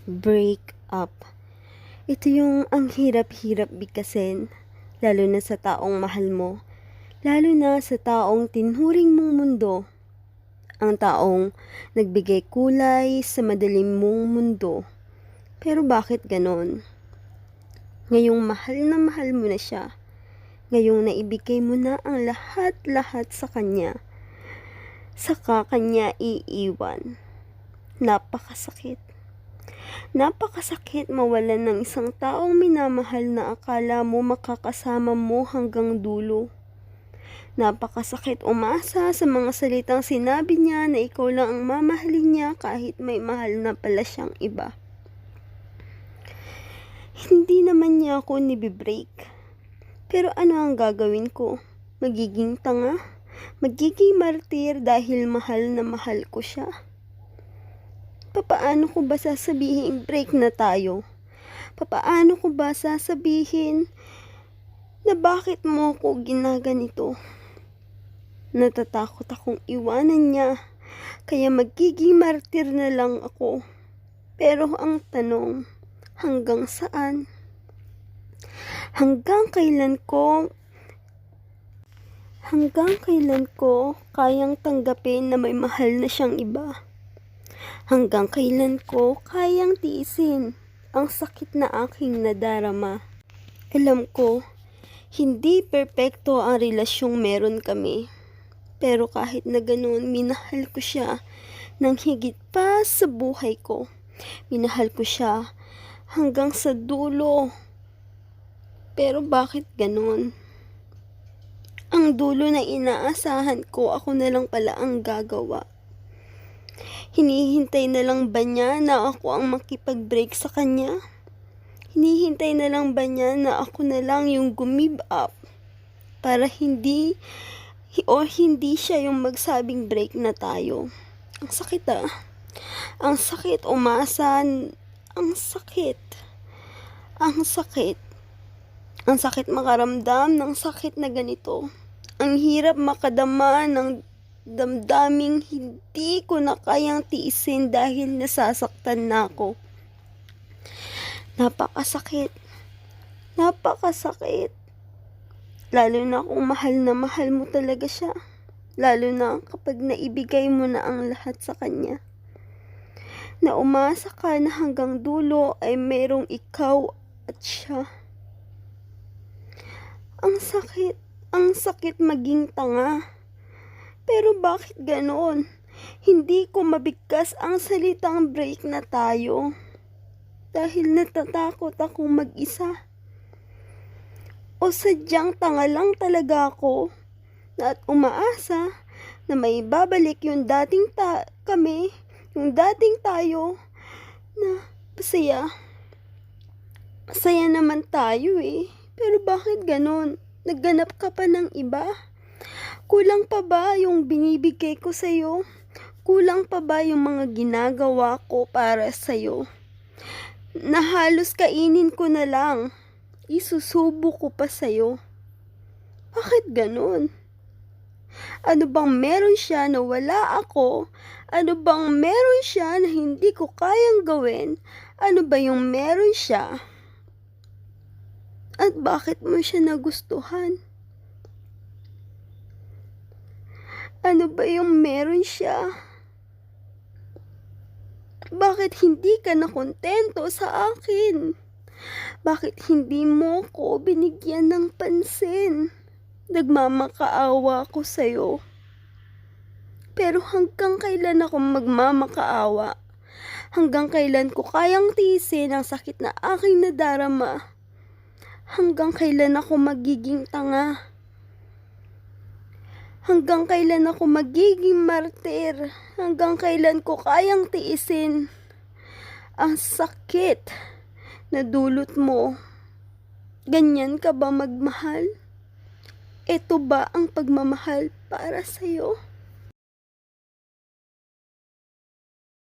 break up. Ito yung ang hirap-hirap bigkasin, lalo na sa taong mahal mo, lalo na sa taong tinhuring mong mundo, ang taong nagbigay kulay sa madilim mong mundo. Pero bakit ganon? Ngayong mahal mo na siya, ngayong naibigay mo na ang lahat-lahat sa kanya, saka kanya iiwan. Napakasakit. Napakasakit mawalan ng isang taong minamahal na akala mo makakasama mo hanggang dulo. Napakasakit umasa sa mga salitang sinabi niya na ikaw lang ang mamahalin niya kahit may mahal na pala siyang iba. Hindi naman niya ako nibibreak. Pero ano ang gagawin ko? Magiging tanga? Magiging martir dahil mahal na mahal ko siya? Papaano ko ba sasabihin break na tayo? Papaano ko ba sasabihin na bakit mo ko ginaganito? Natatakot akong iwanan niya, kaya magiging martir na lang ako. Pero ang tanong, hanggang saan? Hanggang kailan ko kayang tanggapin na may mahal na siyang iba? Hanggang kailan ko kayang tiisin ang sakit na aking nadarama? Alam ko, hindi perpekto ang relasyong meron kami. Pero kahit na ganoon, minahal ko siya ng higit pa sa buhay ko. Minahal ko siya hanggang sa dulo. Pero bakit ganoon? Ang dulo na inaasahan ko, ako na lang pala ang gagawa. Hinihintay na lang ba niya na ako ang makipag-break sa kanya? Hinihintay na lang ba niya na ako na lang yung gumib up para hindi siya yung magsabing break na tayo? Ang sakit Ang sakit umasan. Ang sakit. Ang sakit. Ang sakit makaramdam ng sakit na ganito. Ang hirap makadama ng damdaming hindi ko na kayang tiisin dahil nasasaktan na ako. Napakasakit. Napakasakit. Lalo na kung mahal na mahal mo talaga siya. Lalo na kapag naibigay mo na ang lahat sa kanya. Na umasa ka na hanggang dulo ay merong ikaw at siya. Ang sakit. Ang sakit maging tanga. Pero bakit ganoon? Hindi ko mabigkas ang salitang break na tayo. Dahil natatakot akong mag-isa. O sadyang tanga lang talaga ako. At umaasa na may babalik yung dating kami, yung dating tayo, na masaya. Masaya naman tayo eh. Pero bakit ganon? Nagganap ka pa ng iba? Kulang pa ba yung binibigay ko sa'yo? Kulang pa ba yung mga ginagawa ko para sa'yo? Na halos kainin ko na lang. Isusubo ko pa sa'yo. Bakit ganun? Ano bang meron siya na wala ako? Ano bang meron siya na hindi ko kayang gawin? Ano ba yung meron siya? At bakit mo siya nagustuhan? Ano ba yung meron siya? Bakit hindi ka na kontento sa akin? Bakit hindi mo ko binigyan ng pansin? Nagmamakaawa ko sa'yo. Pero hanggang kailan ako magmamakaawa? Hanggang kailan ko kayang tiisin ang sakit na aking nadarama? Hanggang kailan ako magiging tanga? Hanggang kailan ako magiging martir? Hanggang kailan ko kayang tiisin ang sakit na dulot mo? Ganyan ka ba magmahal? Ito ba ang pagmamahal para sa'yo?